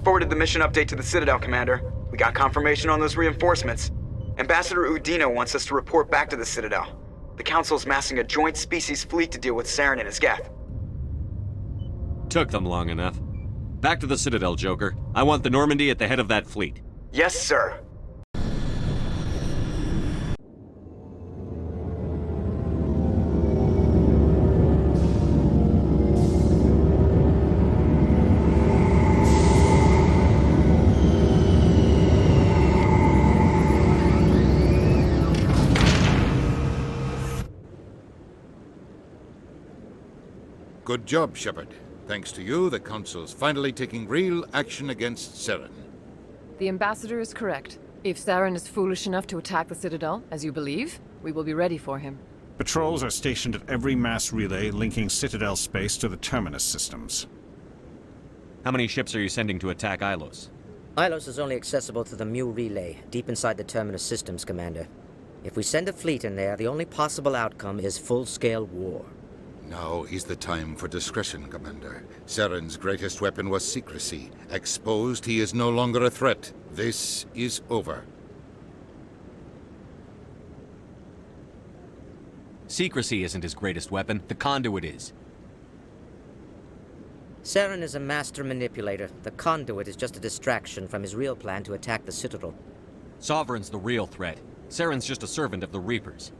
forwarded the mission update to the Citadel, Commander. We got confirmation on those reinforcements. Ambassador Udina wants us to report back to the Citadel. The Council's massing a joint species fleet to deal with Saren and his Geth. Took them long enough. Back to the Citadel, Joker. I want the Normandy at the head of that fleet. Yes, sir. Good job, Shepard. Thanks to you, the Council's finally taking real action against Saren. The Ambassador is correct. If Saren is foolish enough to attack the Citadel, as you believe, we will be ready for him. Patrols are stationed at every mass relay linking Citadel space to the Terminus systems. How many ships are you sending to attack Ilos? Ilos is only accessible through the Mu relay, deep inside the Terminus systems, Commander. If we send a fleet in there, the only possible outcome is full-scale war. Now is the time for discretion, Commander. Saren's greatest weapon was secrecy. Exposed, he is no longer a threat. This is over. Secrecy isn't his greatest weapon. The conduit is. Saren is a master manipulator. The conduit is just a distraction from his real plan to attack the Citadel. Sovereign's the real threat. Saren's just a servant of the Reapers.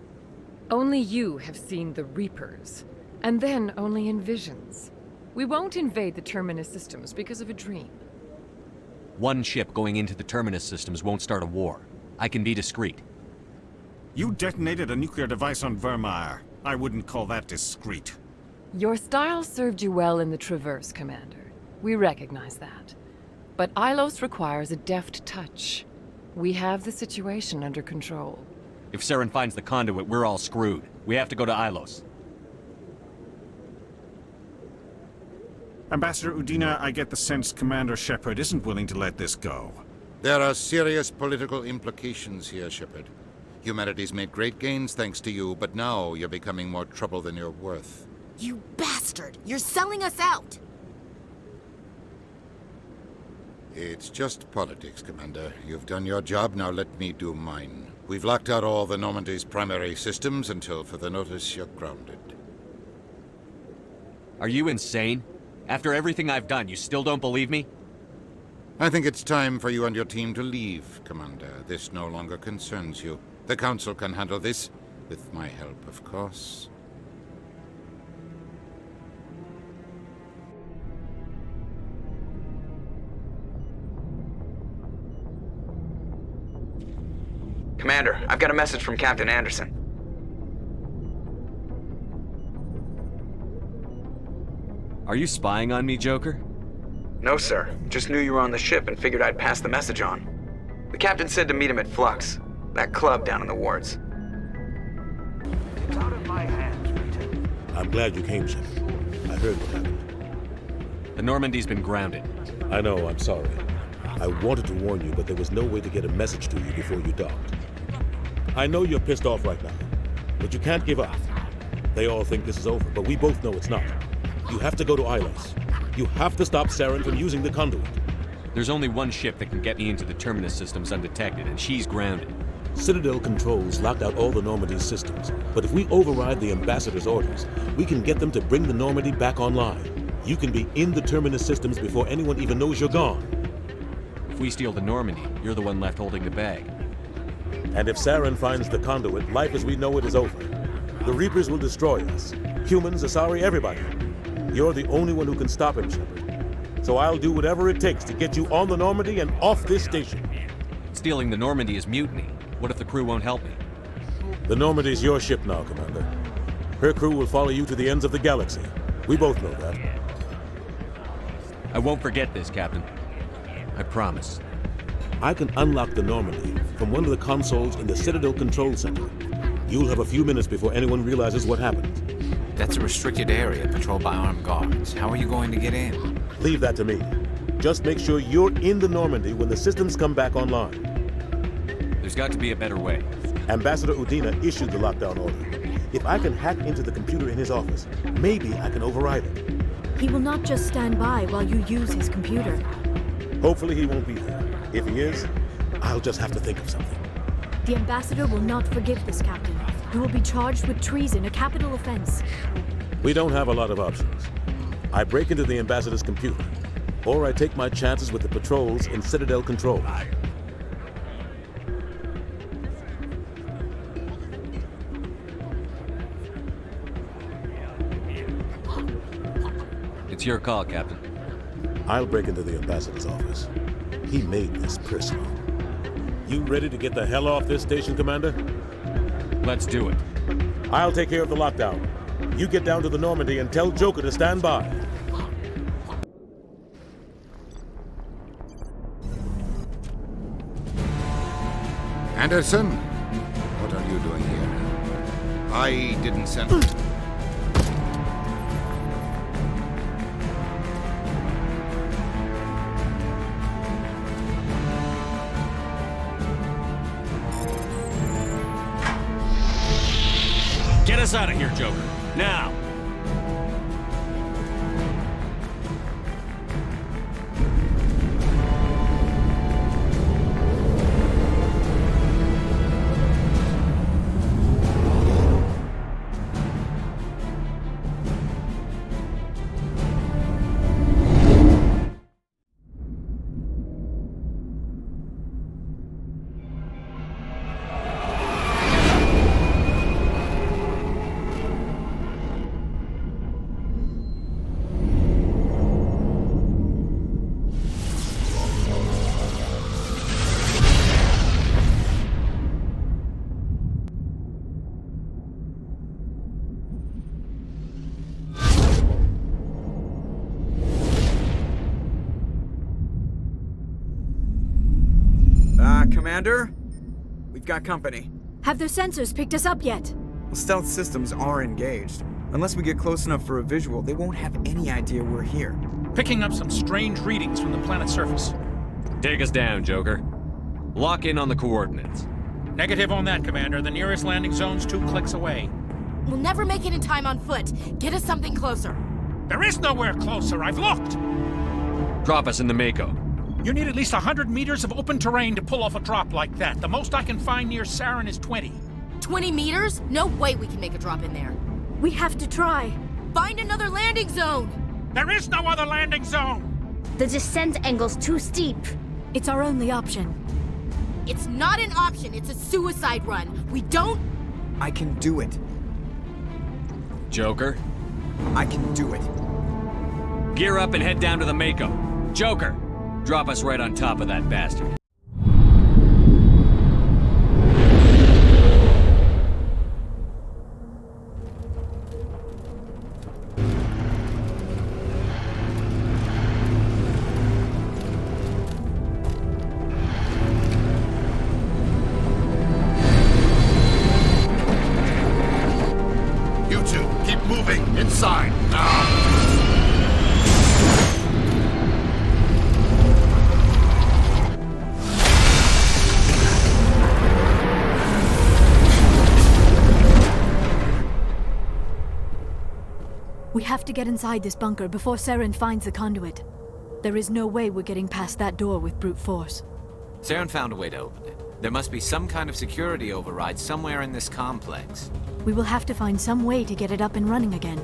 Only you have seen the Reapers. And then only in visions. We won't invade the Terminus systems because of a dream. One ship going into the Terminus systems won't start a war. I can be discreet. You detonated a nuclear device on Vermeer. I wouldn't call that discreet. Your style served you well in the Traverse, Commander. We recognize that. But Ilos requires a deft touch. We have the situation under control. If Saren finds the conduit, we're all screwed. We have to go to Ilos. Ambassador Udina, I get the sense Commander Shepard isn't willing to let this go. There are serious political implications here, Shepard. Humanity's made great gains thanks to you, but now you're becoming more trouble than you're worth. You bastard! You're selling us out! It's just politics, Commander. You've done your job, now let me do mine. We've locked out all the Normandy's primary systems until further notice you're grounded. Are you insane? After everything I've done, you still don't believe me? I think it's time for you and your team to leave, Commander. This no longer concerns you. The Council can handle this, with my help, of course. Commander, I've got a message from Captain Anderson. Are you spying on me, Joker? No, sir. Just knew you were on the ship and figured I'd pass the message on. The captain said to meet him at Flux, that club down in the wards. It's out of my hands, Lieutenant. I'm glad you came, Shepard. I heard what happened. The Normandy's been grounded. I know, I'm sorry. I wanted to warn you, but there was no way to get a message to you before you docked. I know you're pissed off right now, but you can't give up. They all think this is over, but we both know it's not. You have to go to Ilos. You have to stop Saren from using the conduit. There's only one ship that can get me into the Terminus systems undetected, and she's grounded. Citadel controls locked out all the Normandy's systems, but if we override the Ambassador's orders, we can get them to bring the Normandy back online. You can be in the Terminus systems before anyone even knows you're gone. If we steal the Normandy, you're the one left holding the bag. And if Saren finds the conduit, life as we know it is over. The Reapers will destroy us. Humans, Asari, everybody. You're the only one who can stop him, Shepard. So I'll do whatever it takes to get you on the Normandy and off this station. Stealing the Normandy is mutiny. What if the crew won't help me? The Normandy's your ship now, Commander. Her crew will follow you to the ends of the galaxy. We both know that. I won't forget this, Captain. I promise. I can unlock the Normandy from one of the consoles in the Citadel Control Center. You'll have a few minutes before anyone realizes what happened. That's a restricted area patrolled by armed guards. How are you going to get in? Leave that to me. Just make sure you're in the Normandy when the systems come back online. There's got to be a better way. Ambassador Udina issued the lockdown order. If I can hack into the computer in his office, maybe I can override it. He will not just stand by while you use his computer. Hopefully he won't be there. If he is, I'll just have to think of something. The ambassador will not forgive this, Captain. He will be charged with treason, a capital offense. We don't have a lot of options. I break into the ambassador's computer, or I take my chances with the patrols in Citadel control. It's your call, Captain. I'll break into the ambassador's office. He made this personal. You ready to get the hell off this station, Commander? Let's do it. I'll take care of the lockdown. You get down to the Normandy and tell Joker to stand by. Anderson, what are you doing here? I didn't send... Get us out of here, Joker. Now! Commander? We've got company. Have their sensors picked us up yet? Well, stealth systems are engaged. Unless we get close enough for a visual, they won't have any idea we're here. Picking up some strange readings from the planet's surface. Take us down, Joker. Lock in on the coordinates. Negative on that, Commander. The nearest landing zone's 2 clicks away. We'll never make it in time on foot. Get us something closer. There is nowhere closer. I've looked. Drop us in the Mako. You need at least 100 meters of open terrain to pull off a drop like that. The most I can find near Saren is 20. 20 meters? No way we can make a drop in there. We have to try. Find another landing zone! There is no other landing zone! The descent angle's too steep. It's our only option. It's not an option, it's a suicide run. We don't... I can do it. Joker? I can do it. Gear up and head down to the Mako. Joker! Drop us right on top of that bastard. You two, keep moving. Inside, now! We have to get inside this bunker before Saren finds the conduit. There is no way we're getting past that door with brute force. Saren found a way to open it. There must be some kind of security override somewhere in this complex. We will have to find some way to get it up and running again.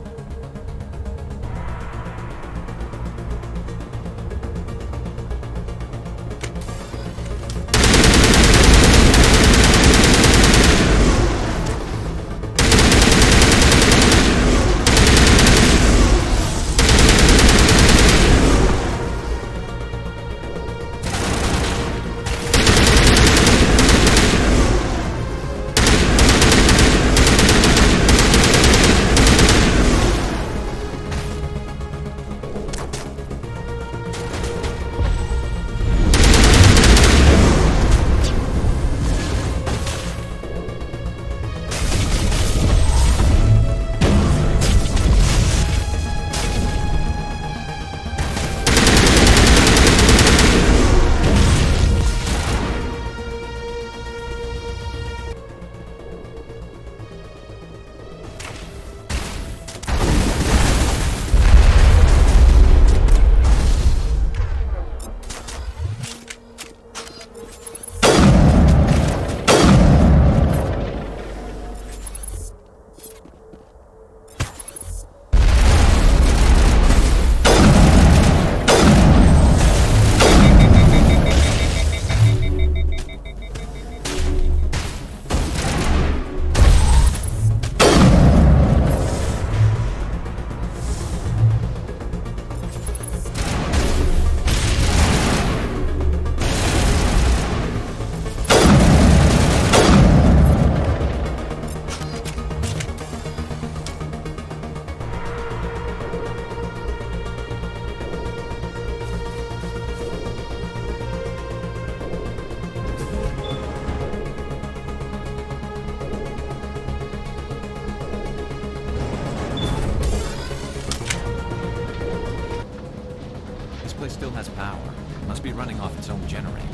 turning off its own generator.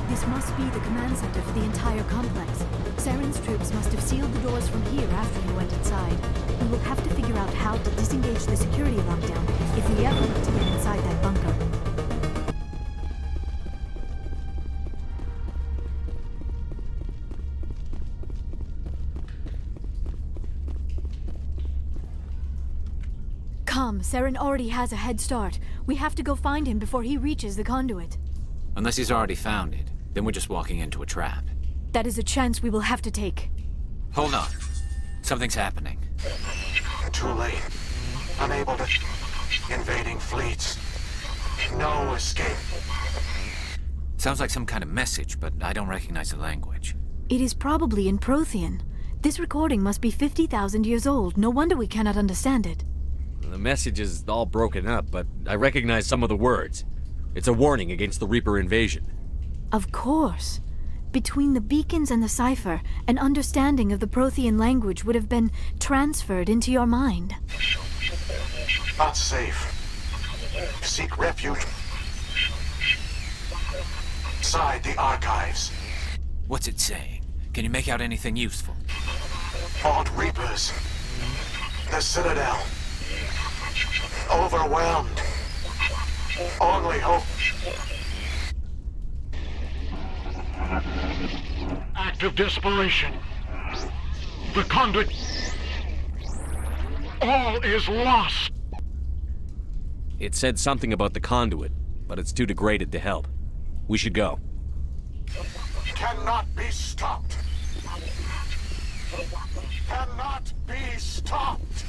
This must be the command center for the entire complex. Saren's troops must have sealed the doors from here after he went inside. We will have to figure out how to disengage the security lockdown if we ever need to get inside that bunker. Come, Saren already has a head start. We have to go find him before he reaches the conduit. Unless he's already found it, then we're just walking into a trap. That is a chance we will have to take. Hold on. Something's happening. Too late. Unable to... Invading fleets. No escape. Sounds like some kind of message, but I don't recognize the language. It is probably in Prothean. This recording must be 50,000 years old. No wonder we cannot understand it. The message is all broken up, but I recognize some of the words. It's a warning against the Reaper invasion. Of course. Between the beacons and the cipher, an understanding of the Prothean language would have been transferred into your mind. Not safe. Seek refuge inside the archives. What's it saying? Can you make out anything useful? Fought Reapers. The Citadel. Overwhelmed. Only hope. Act of desperation. The conduit. All is lost. It said something about the conduit, but it's too degraded to help. We should go. Cannot be stopped. Cannot be stopped.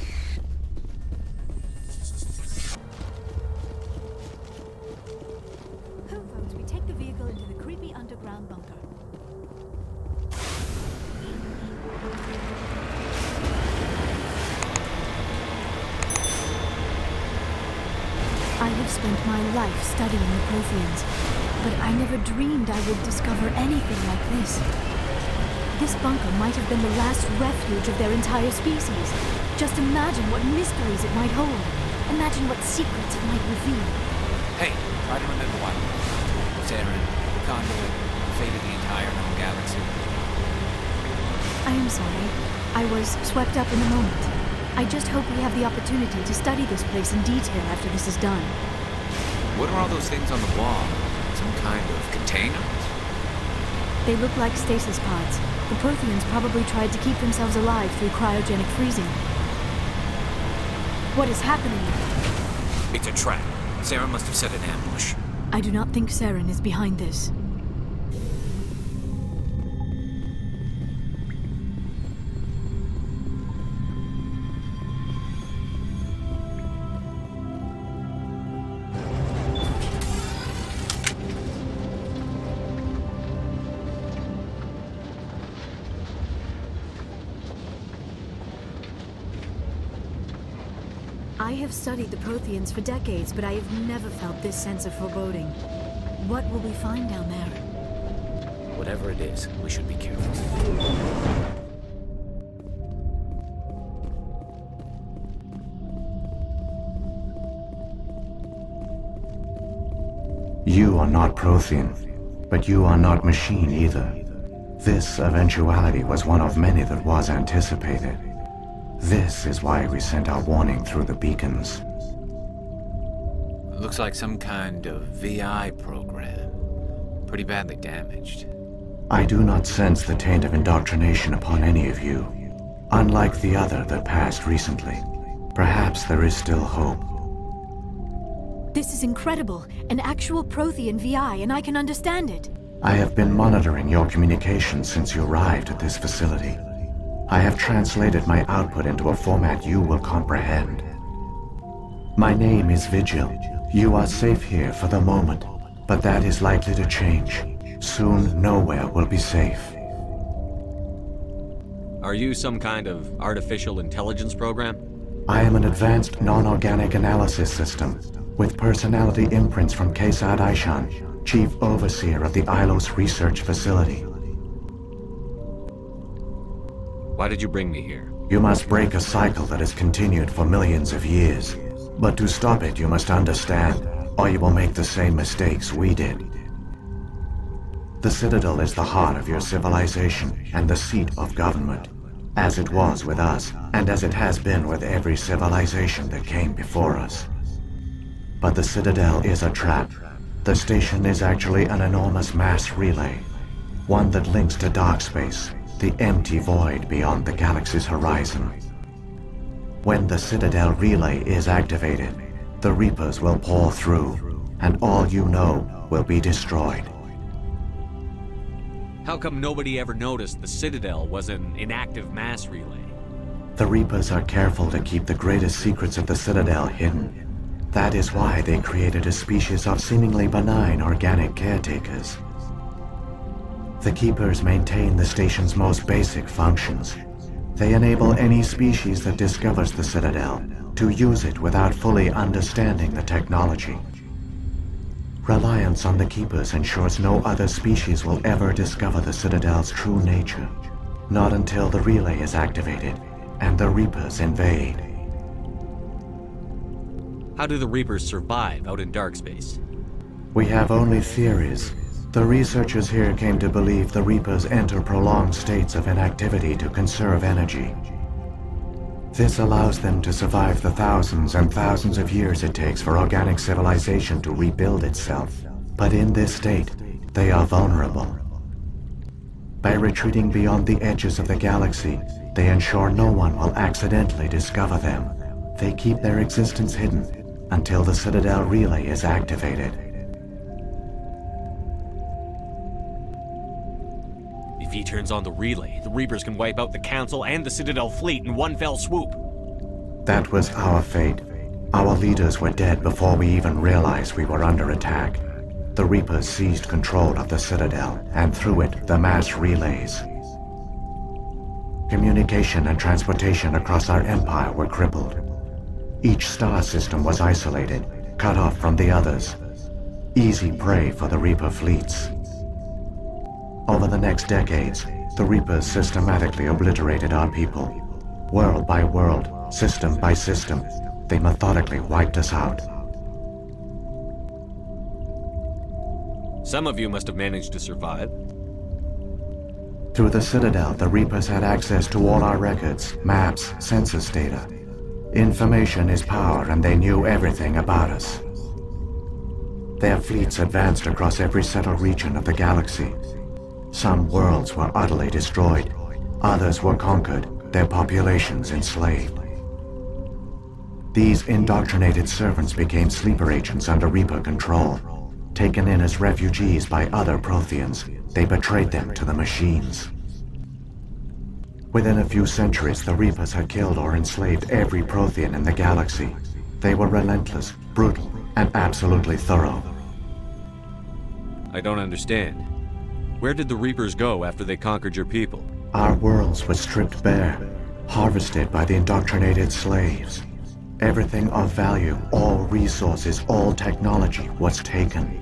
Who votes we take the vehicle into the creepy underground bunker? I have spent my life studying the Protheans, but I never dreamed I would discover anything like this. This bunker might have been the last refuge of their entire species. Just imagine what mysteries it might hold. Imagine what secrets it might reveal. Hey, try to remember why. Saren, the conduit, the fate of the entire known galaxy. I am sorry. I was swept up in the moment. I just hope we have the opportunity to study this place in detail after this is done. What are all those things on the wall? Some kind of containers? They look like stasis pods. The Protheans probably tried to keep themselves alive through cryogenic freezing. What is happening? It's a trap. Saren must have set an ambush. I do not think Saren is behind this. I have studied the Protheans for decades, but I have never felt this sense of foreboding. What will we find down there? Whatever it is, we should be careful. You are not Prothean, but you are not machine either. This eventuality was one of many that was anticipated. This is why we sent our warning through the beacons. Looks like some kind of VI program. Pretty badly damaged. I do not sense the taint of indoctrination upon any of you. Unlike the other that passed recently. Perhaps there is still hope. This is incredible. An actual Prothean VI, and I can understand it. I have been monitoring your communications since you arrived at this facility. I have translated my output into a format you will comprehend. My name is Vigil. You are safe here for the moment, but that is likely to change. Soon, nowhere will be safe. Are you some kind of artificial intelligence program? I am an advanced non-organic analysis system, with personality imprints from Kesad Aishan, Chief Overseer of the Ilos Research Facility. Why did you bring me here? You must break a cycle that has continued for millions of years. But to stop it, you must understand, or you will make the same mistakes we did. The Citadel is the heart of your civilization and the seat of government, as it was with us, and as it has been with every civilization that came before us. But the Citadel is a trap. The station is actually an enormous mass relay, one that links to dark space, the empty void beyond the galaxy's horizon. When the Citadel relay is activated, the Reapers will pour through, and all you know will be destroyed. How come nobody ever noticed the Citadel was an inactive mass relay? The Reapers are careful to keep the greatest secrets of the Citadel hidden. That is why they created a species of seemingly benign organic caretakers. The Keepers maintain the station's most basic functions. They enable any species that discovers the Citadel to use it without fully understanding the technology. Reliance on the Keepers ensures no other species will ever discover the Citadel's true nature. Not until the relay is activated and the Reapers invade. How do the Reapers survive out in dark space? We have only theories. The researchers here came to believe the Reapers enter prolonged states of inactivity to conserve energy. This allows them to survive the thousands and thousands of years it takes for organic civilization to rebuild itself. But in this state, they are vulnerable. By retreating beyond the edges of the galaxy, they ensure no one will accidentally discover them. They keep their existence hidden until the Citadel relay is activated. If he turns on the relay, the Reapers can wipe out the Council and the Citadel fleet in one fell swoop. That was our fate. Our leaders were dead before we even realized we were under attack. The Reapers seized control of the Citadel, and through it, the mass relays. Communication and transportation across our empire were crippled. Each star system was isolated, cut off from the others. Easy prey for the Reaper fleets. Over the next decades, the Reapers systematically obliterated our people. World by world, system by system, they methodically wiped us out. Some of you must have managed to survive. Through the Citadel, the Reapers had access to all our records, maps, census data. Information is power, and they knew everything about us. Their fleets advanced across every settled region of the galaxy. Some worlds were utterly destroyed. Others were conquered, their populations enslaved. These indoctrinated servants became sleeper agents under Reaper control. Taken in as refugees by other Protheans, they betrayed them to the machines. Within a few centuries, the Reapers had killed or enslaved every Prothean in the galaxy. They were relentless, brutal, and absolutely thorough. I don't understand. Where did the Reapers go after they conquered your people? Our worlds were stripped bare, harvested by the indoctrinated slaves. Everything of value, all resources, all technology was taken.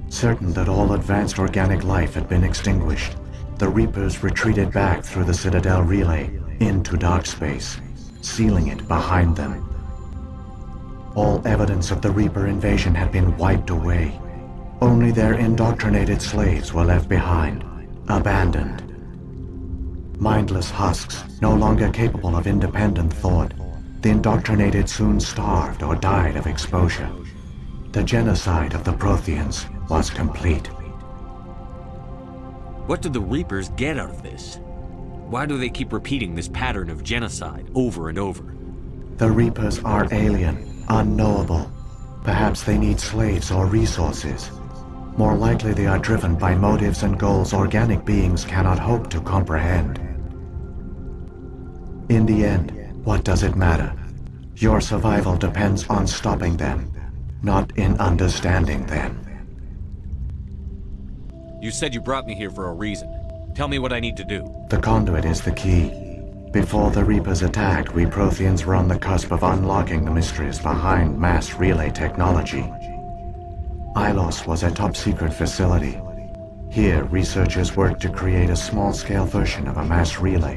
Certain that all advanced organic life had been extinguished, the Reapers retreated back through the Citadel relay into dark space, sealing it behind them. All evidence of the Reaper invasion had been wiped away. Only their indoctrinated slaves were left behind, abandoned. Mindless husks, no longer capable of independent thought, the indoctrinated soon starved or died of exposure. The genocide of the Protheans was complete. What did the Reapers get out of this? Why do they keep repeating this pattern of genocide over and over? The Reapers are alien, unknowable. Perhaps they need slaves or resources. More likely they are driven by motives and goals organic beings cannot hope to comprehend. In the end, what does it matter? Your survival depends on stopping them, not in understanding them. You said you brought me here for a reason. Tell me what I need to do. The conduit is the key. Before the Reapers attacked, we Protheans were on the cusp of unlocking the mysteries behind mass relay technology. Ilos was a top-secret facility. Here, researchers worked to create a small-scale version of a mass relay,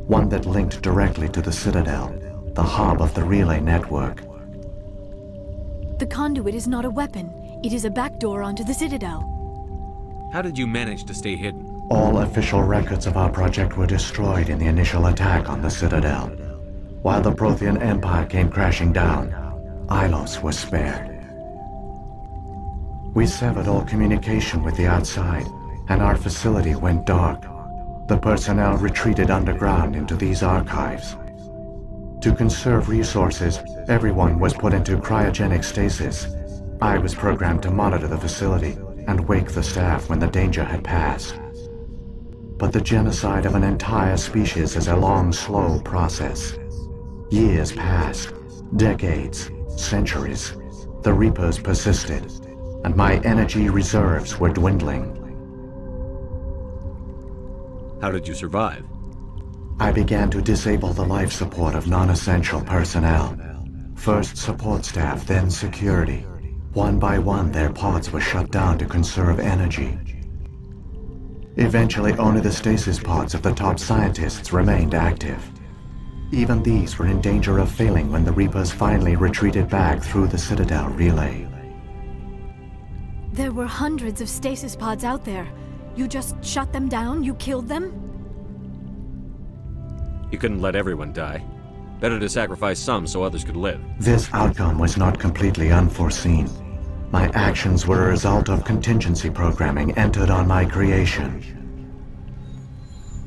one that linked directly to the Citadel, the hub of the relay network. The conduit is not a weapon. It is a backdoor onto the Citadel. How did you manage to stay hidden? All official records of our project were destroyed in the initial attack on the Citadel. While the Prothean Empire came crashing down, Ilos was spared. We severed all communication with the outside, and our facility went dark. The personnel retreated underground into these archives. To conserve resources, everyone was put into cryogenic stasis. I was programmed to monitor the facility and wake the staff when the danger had passed. But the genocide of an entire species is a long, slow process. Years passed, decades, centuries. The Reapers persisted, and my energy reserves were dwindling. How did you survive? I began to disable the life support of non-essential personnel. First support staff, then security. One by one, their pods were shut down to conserve energy. Eventually, only the stasis pods of the top scientists remained active. Even these were in danger of failing when the Reapers finally retreated back through the Citadel relay. There were hundreds of stasis pods out there. You just shut them down? You killed them? You couldn't let everyone die. Better to sacrifice some so others could live. This outcome was not completely unforeseen. My actions were a result of contingency programming entered on my creation.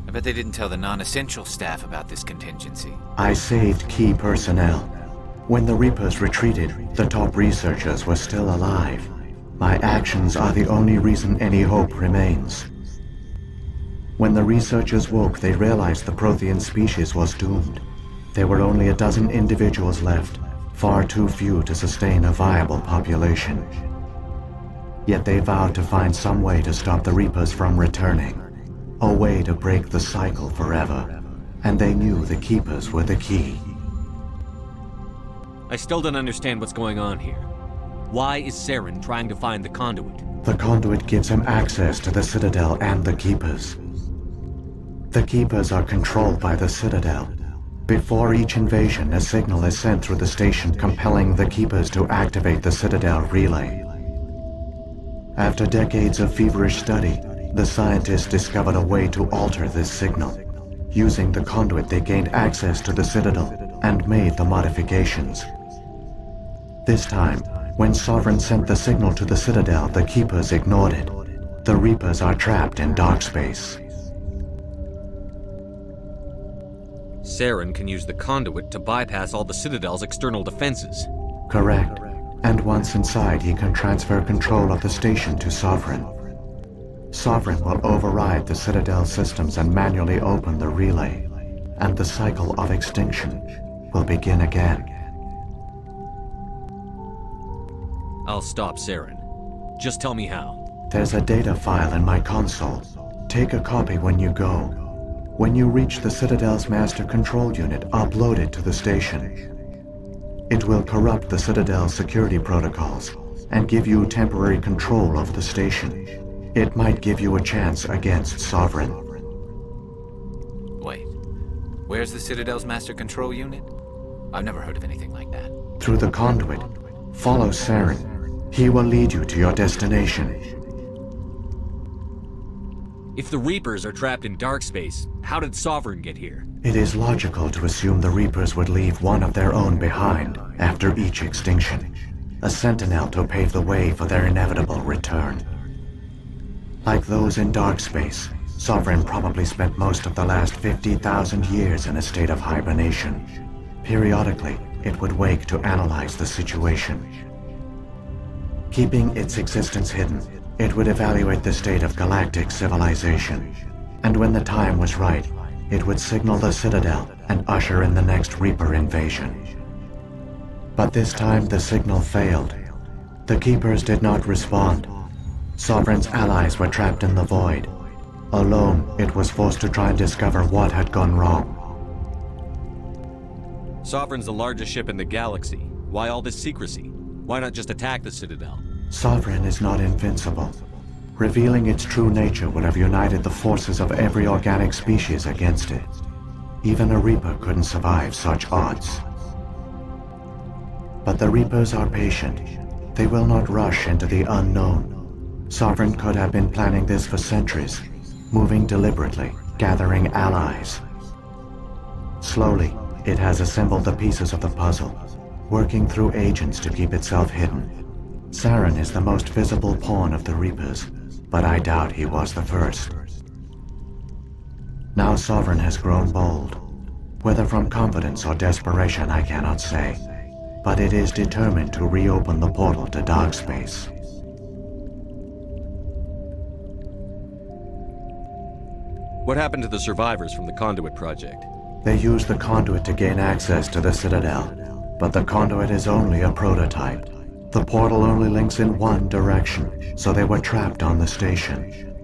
I bet they didn't tell the non-essential staff about this contingency. I saved key personnel. When the Reapers retreated, the top researchers were still alive. My actions are the only reason any hope remains. When the researchers woke, they realized the Prothean species was doomed. There were only a dozen individuals left, far too few to sustain a viable population. Yet they vowed to find some way to stop the Reapers from returning, a way to break the cycle forever, and they knew the Keepers were the key. I still don't understand what's going on here. Why is Saren trying to find the conduit? The conduit gives him access to the Citadel and the Keepers. The Keepers are controlled by the Citadel. Before each invasion, a signal is sent through the station compelling the Keepers to activate the Citadel relay. After decades of feverish study, the scientists discovered a way to alter this signal. Using the conduit, they gained access to the Citadel and made the modifications. This time, when Sovereign sent the signal to the Citadel, the Keepers ignored it. The Reapers are trapped in dark space. Saren can use the conduit to bypass all the Citadel's external defenses. Correct. And once inside, he can transfer control of the station to Sovereign. Sovereign will override the Citadel systems and manually open the relay, and the cycle of extinction will begin again. I'll stop Saren. Just tell me how. There's a data file in my console. Take a copy when you go. When you reach the Citadel's master control unit, upload it to the station. It will corrupt the Citadel's security protocols and give you temporary control of the station. It might give you a chance against Sovereign. Wait, where's the Citadel's master control unit? I've never heard of anything like that. Through the conduit, follow Saren. He will lead you to your destination. If the Reapers are trapped in dark space, how did Sovereign get here? It is logical to assume the Reapers would leave one of their own behind after each extinction. A sentinel to pave the way for their inevitable return. Like those in dark space, Sovereign probably spent most of the last 50,000 years in a state of hibernation. Periodically, it would wake to analyze the situation. Keeping its existence hidden, it would evaluate the state of galactic civilization. And when the time was right, it would signal the Citadel and usher in the next Reaper invasion. But this time the signal failed. The Keepers did not respond. Sovereign's allies were trapped in the void. Alone, it was forced to try and discover what had gone wrong. Sovereign's the largest ship in the galaxy. Why all this secrecy? Why not just attack the Citadel? Sovereign is not invincible. Revealing its true nature would have united the forces of every organic species against it. Even a Reaper couldn't survive such odds. But the Reapers are patient. They will not rush into the unknown. Sovereign could have been planning this for centuries, moving deliberately, gathering allies. Slowly, it has assembled the pieces of the puzzle, working through agents to keep itself hidden. Saren is the most visible pawn of the Reapers, but I doubt he was the first. Now Sovereign has grown bold. Whether from confidence or desperation, I cannot say, but it is determined to reopen the portal to dark space. What happened to the survivors from the Conduit project? They used the conduit to gain access to the Citadel, but the conduit is only a prototype. The portal only links in one direction, so they were trapped on the station.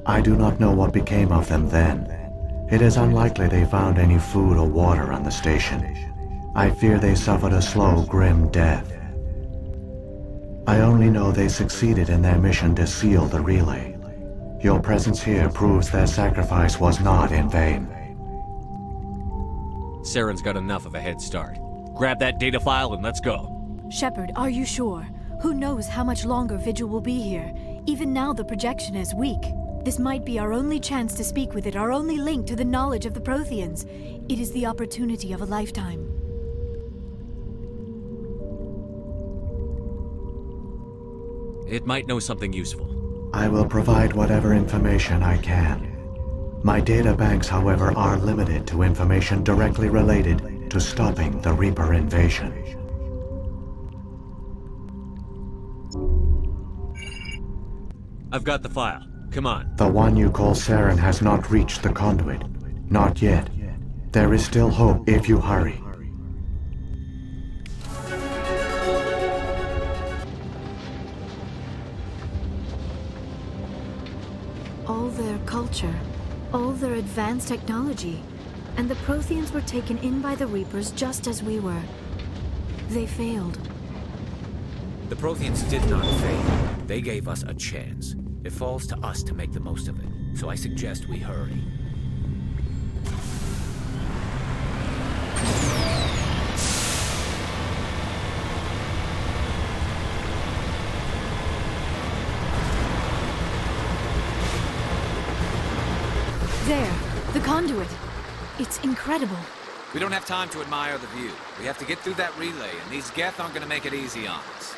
I do not know what became of them then. It is unlikely they found any food or water on the station. I fear they suffered a slow, grim death. I only know they succeeded in their mission to seal the relay. Your presence here proves their sacrifice was not in vain. Saren's got enough of a head start. Grab that data file and let's go. Shepard, are you sure? Who knows how much longer Vigil will be here? Even now the projection is weak. This might be our only chance to speak with it, our only link to the knowledge of the Protheans. It is the opportunity of a lifetime. It might know something useful. I will provide whatever information I can. My data banks, however, are limited to information directly related to stopping the Reaper invasion. I've got the file. Come on. The one you call Saren has not reached the conduit. Not yet. There is still hope if you hurry. All their culture, all their advanced technology, and the Protheans were taken in by the Reapers just as we were. They failed. The Protheans did not fail. They gave us a chance. It falls to us to make the most of it, so I suggest we hurry. There, the conduit. It's incredible. We don't have time to admire the view. We have to get through that relay, and these Geth aren't going to make it easy on us.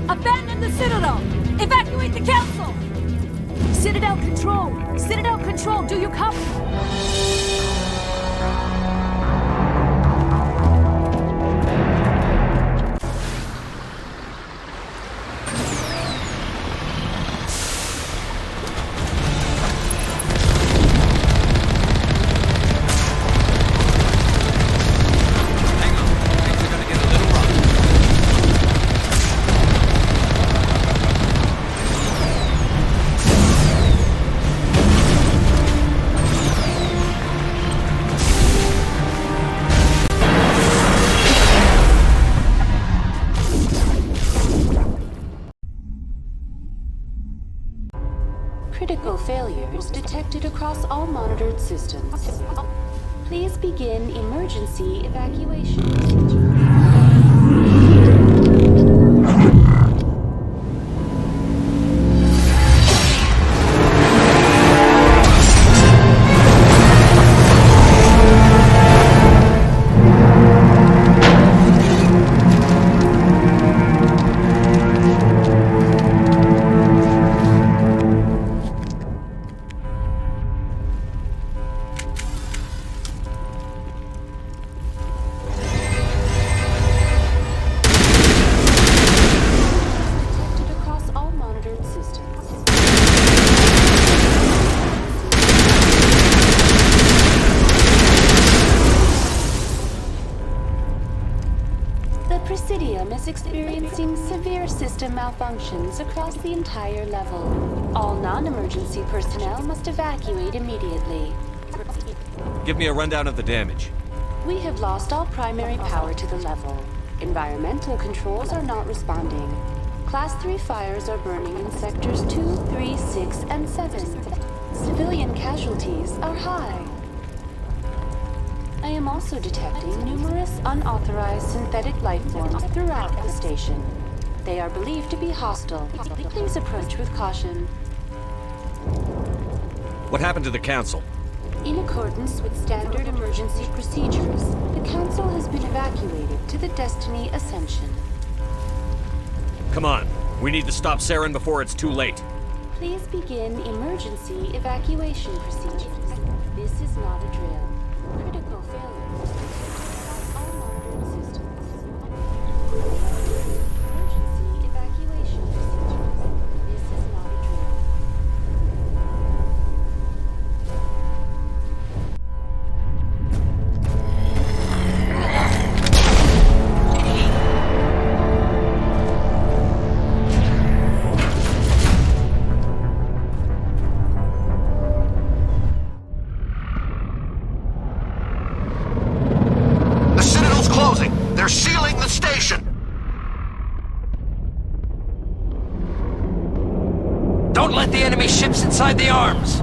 Abandon the Citadel! Evacuate the Council! Citadel Control! Citadel Control, do you copy? Critical failures detected across all monitored systems. Please begin emergency evacuation. Presidium is experiencing severe system malfunctions across the entire level. All non-emergency personnel must evacuate immediately. Give me a rundown of the damage. We have lost all primary power to the level. Environmental controls are not responding. Class 3 fires are burning in sectors 2, 3, 6, and 7. Civilian casualties are high. I am also detecting numerous unauthorized synthetic life forms throughout the station. They are believed to be hostile. Please approach with caution. What happened to the Council? In accordance with standard emergency procedures, the Council has been evacuated to the Destiny Ascension. Come on. We need to stop Saren before it's too late. Please begin emergency evacuation procedures. This is not a drill. Critical failures. All monitored systems. Emergency evacuation procedures. This is not a drill. They're sealing the station! Don't let the enemy ships inside the arms!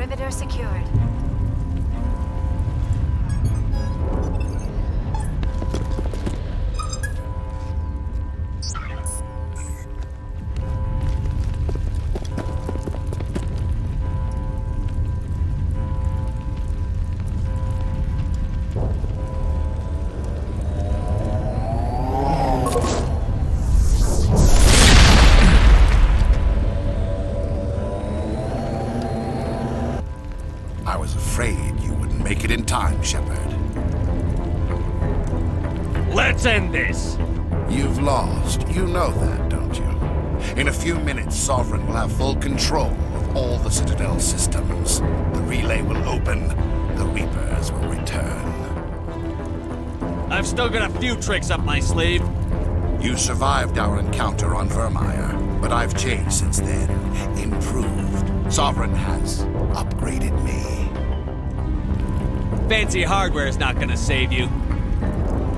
Perimeter secured. I was afraid you wouldn't make it in time, Shepard. Let's end this! You've lost. You know that, don't you? In a few minutes, Sovereign will have full control of all the Citadel systems. The relay will open. The Reapers will return. I've still got a few tricks up my sleeve. You survived our encounter on Vermeer, but I've changed since then. Improved. Sovereign has upgraded me. Fancy hardware's not gonna save you.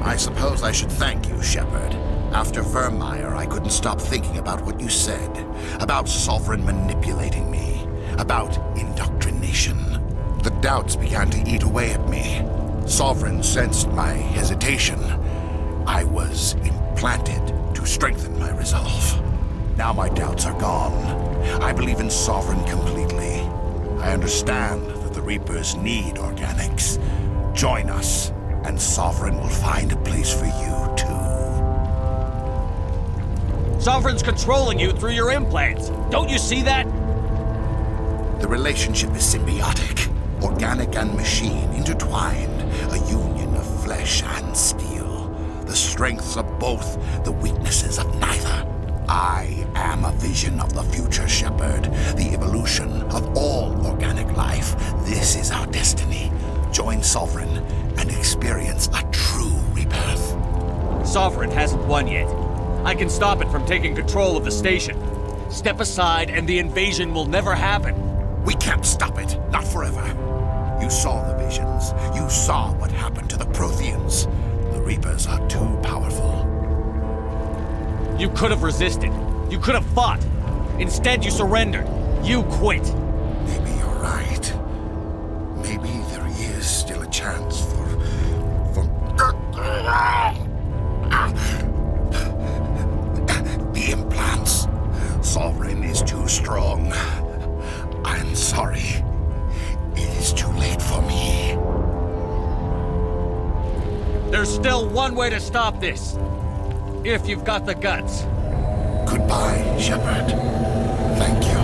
I suppose I should thank you, Shepard. After Vermeer, I couldn't stop thinking about what you said. About Sovereign manipulating me. About indoctrination. The doubts began to eat away at me. Sovereign sensed my hesitation. I was implanted to strengthen my resolve. Now my doubts are gone. I believe in Sovereign completely. I understand that the Reapers need organics. Join us, and Sovereign will find a place for you, too. Sovereign's controlling you through your implants. Don't you see that? The relationship is symbiotic. Organic and machine intertwined. A union of flesh and steel. The strengths of both, the weaknesses of neither. I am a vision of the future, Shepard. The evolution of all organic life. This is our destiny. Join Sovereign and experience a true rebirth. Sovereign hasn't won yet. I can stop it from taking control of the station. Step aside and the invasion will never happen. We can't stop it. Not forever. You saw the visions. You saw what happened to the Protheans. The Reapers are too powerful. You could have resisted. You could have fought. Instead, you surrendered. You quit. Maybe you're right. Maybe there is still a chance for... The implants. Sovereign is too strong. I'm sorry. It is too late for me. There's still one way to stop this. If you've got the guts. Goodbye, Shepard. Thank you.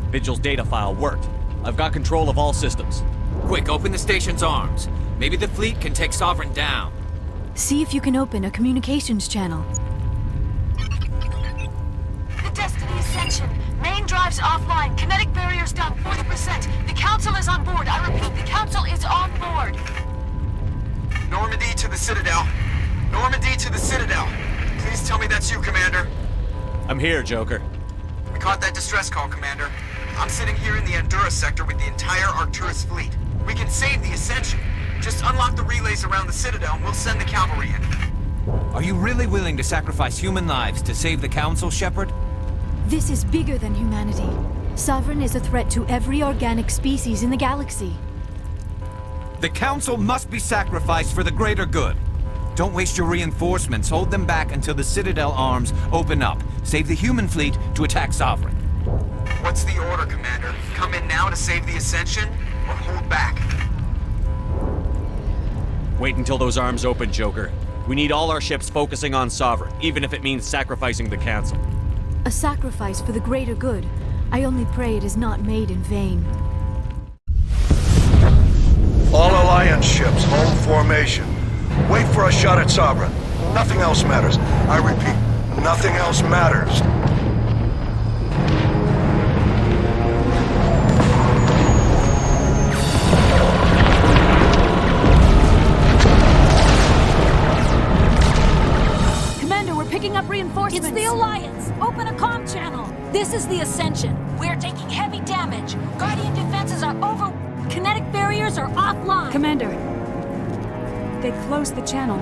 Vigil's data file worked. I've got control of all systems. Quick, open the station's arms. Maybe the fleet can take Sovereign down. See if you can open a communications channel. The Destiny Ascension. Main drives offline. Kinetic barriers down 40%. The Council is on board. I repeat, the Council is on board. Normandy to the Citadel. Normandy to the Citadel. Please tell me that's you, Commander. I'm here, Joker. We caught that distress call, Commander. I'm sitting here in the Endura sector with the entire Arcturus fleet. We can save the Ascension. Just unlock the relays around the Citadel and we'll send the cavalry in. Are you really willing to sacrifice human lives to save the Council, Shepard? This is bigger than humanity. Sovereign is a threat to every organic species in the galaxy. The Council must be sacrificed for the greater good. Don't waste your reinforcements. Hold them back until the Citadel arms open up. Save the human fleet to attack Sovereign. What's the order, Commander? Come in now to save the Ascension, or hold back? Wait until those arms open, Joker. We need all our ships focusing on Sovereign, even if it means sacrificing the Council. A sacrifice for the greater good. I only pray it is not made in vain. All Alliance ships, hold formation. Wait for a shot at Sovereign. Nothing else matters. I repeat, nothing else matters. fires are offline! Commander, they closed the channel.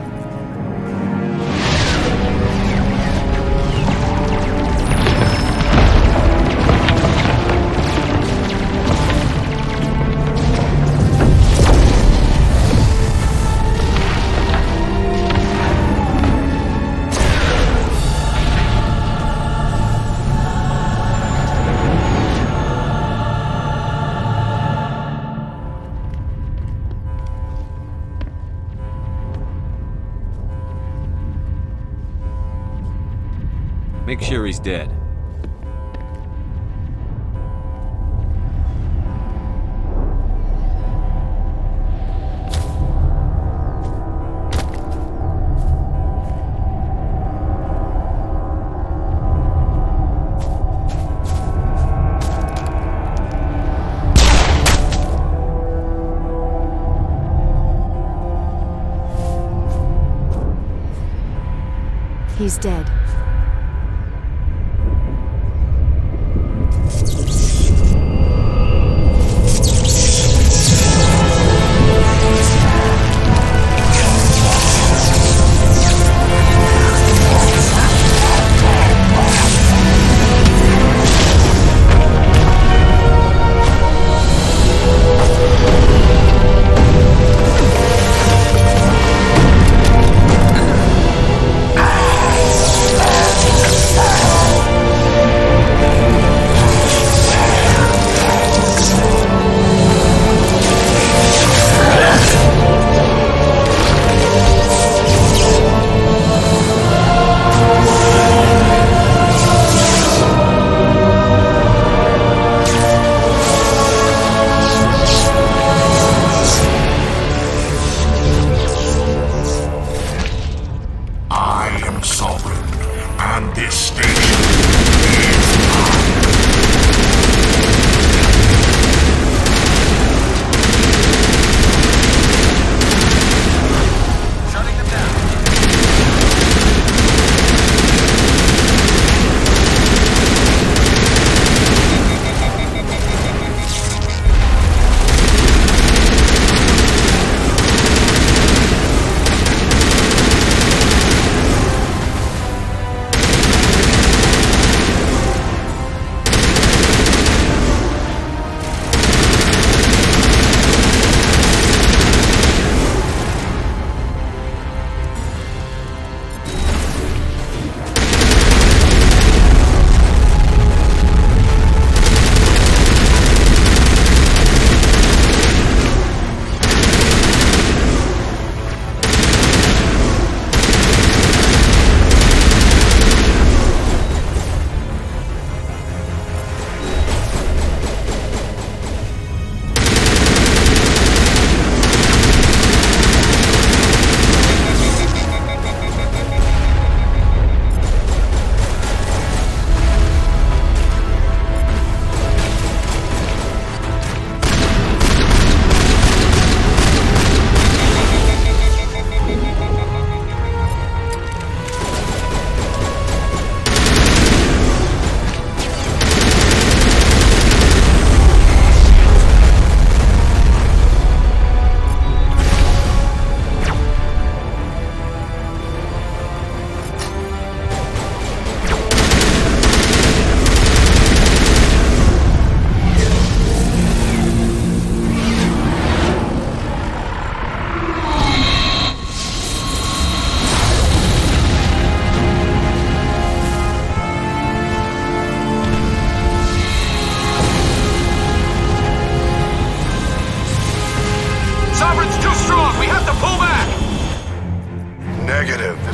Make sure he's dead. He's dead.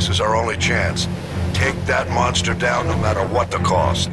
This is our only chance. Take that monster down no matter what the cost.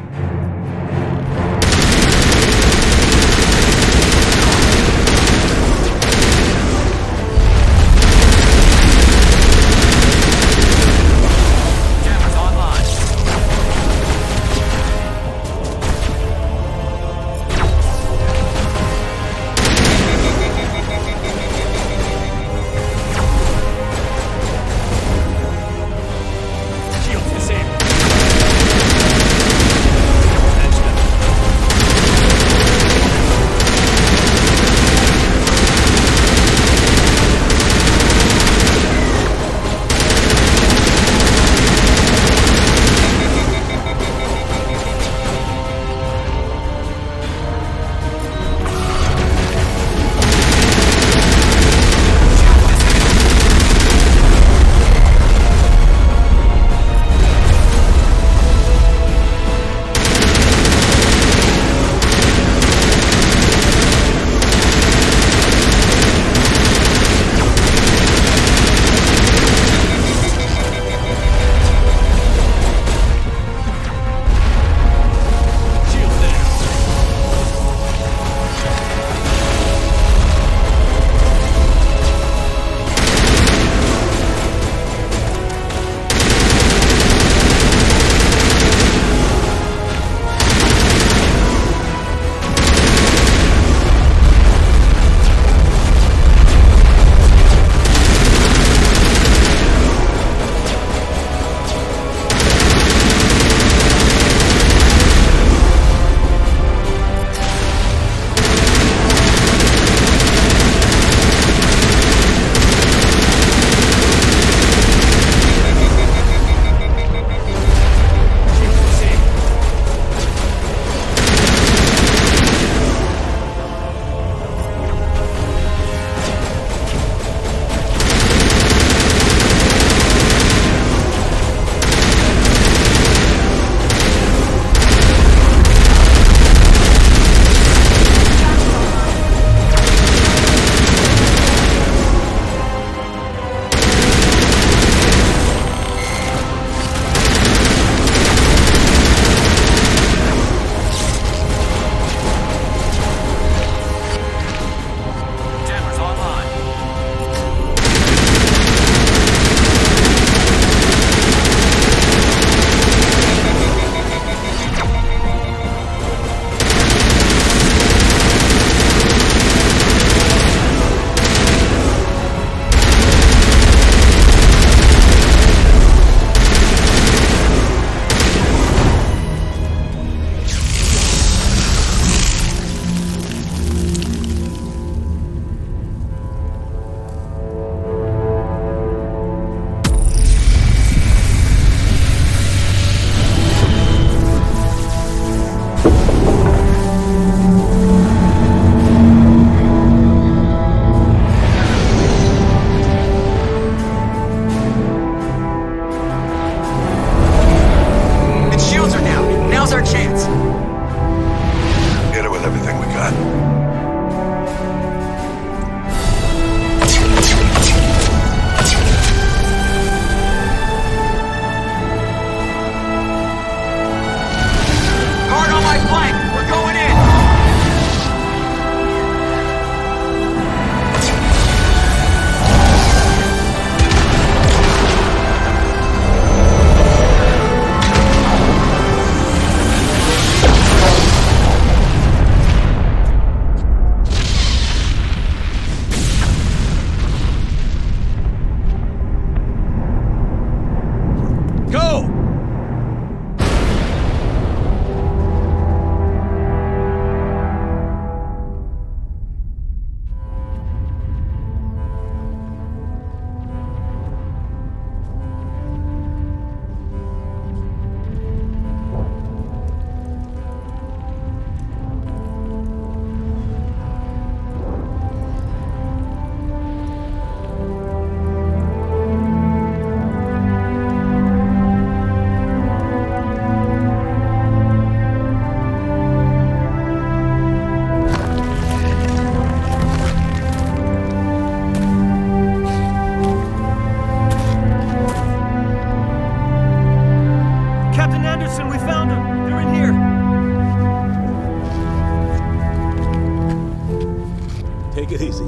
Take it easy.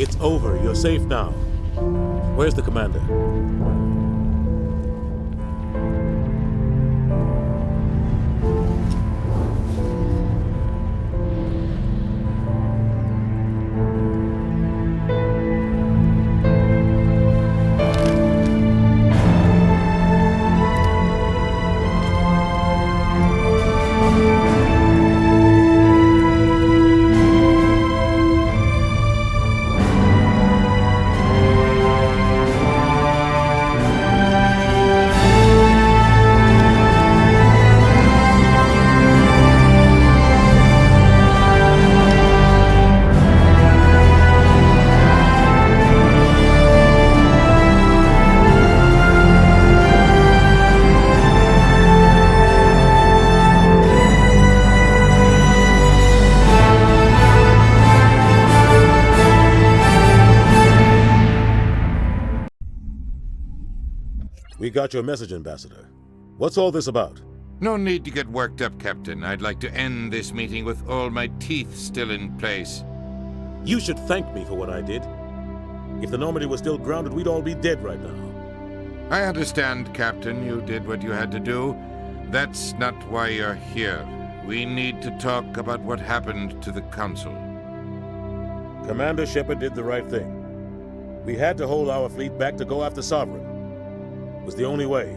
It's over. You're safe now. Where's the commander? We got your message, Ambassador. What's all this about? No need to get worked up, Captain. I'd like to end this meeting with all my teeth still in place. You should thank me for what I did. If the Normandy was still grounded, we'd all be dead right now. I understand, Captain. You did what you had to do. That's not why you're here. We need to talk about what happened to the Council. Commander Shepard did the right thing. We had to hold our fleet back to go after Sovereign. It was the only way.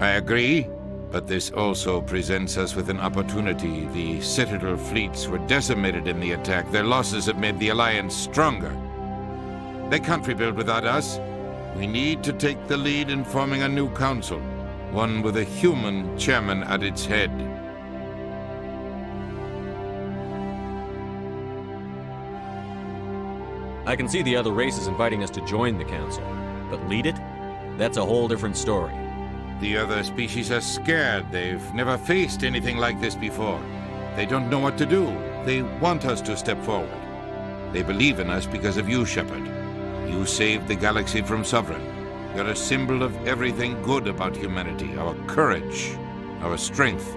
I agree, but this also presents us with an opportunity. The Citadel fleets were decimated in the attack. Their losses have made the Alliance stronger. They can't rebuild without us. We need to take the lead in forming a new council, one with a human chairman at its head. I can see the other races inviting us to join the council, but lead it? That's a whole different story. The other species are scared. They've never faced anything like this before. They don't know what to do. They want us to step forward. They believe in us because of you, Shepard. You saved the galaxy from Sovereign. You're a symbol of everything good about humanity, our courage, our strength.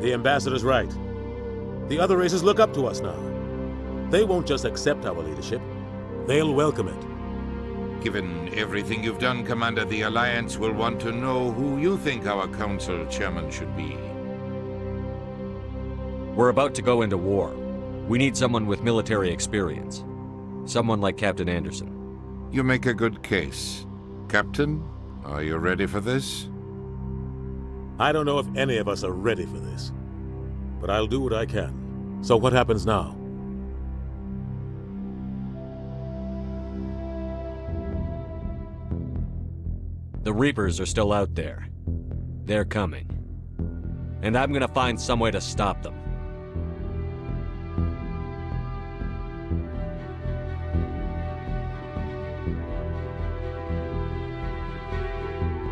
The Ambassador's right. The other races look up to us now. They won't just accept our leadership. They'll welcome it. Given everything you've done, Commander, the Alliance will want to know who you think our council chairman should be. We're about to go into war. We need someone with military experience. Someone like Captain Anderson. You make a good case. Captain, are you ready for this? I don't know if any of us are ready for this, but I'll do what I can. So what happens now? The Reapers are still out there. They're coming. And I'm gonna find some way to stop them.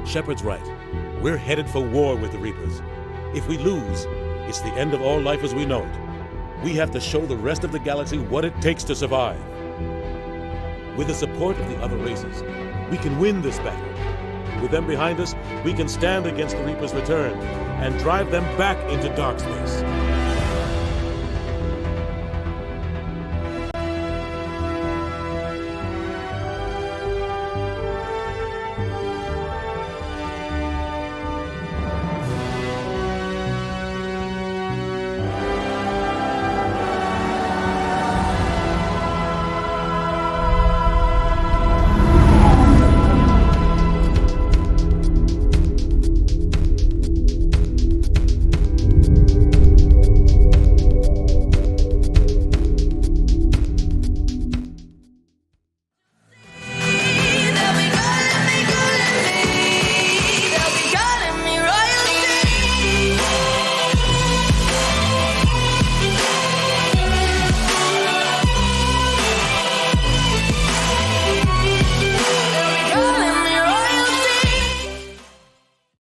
Shepard's right. We're headed for war with the Reapers. If we lose, it's the end of all life as we know it. We have to show the rest of the galaxy what it takes to survive. With the support of the other races, we can win this battle. With them behind us, we can stand against the Reapers' return and drive them back into dark space.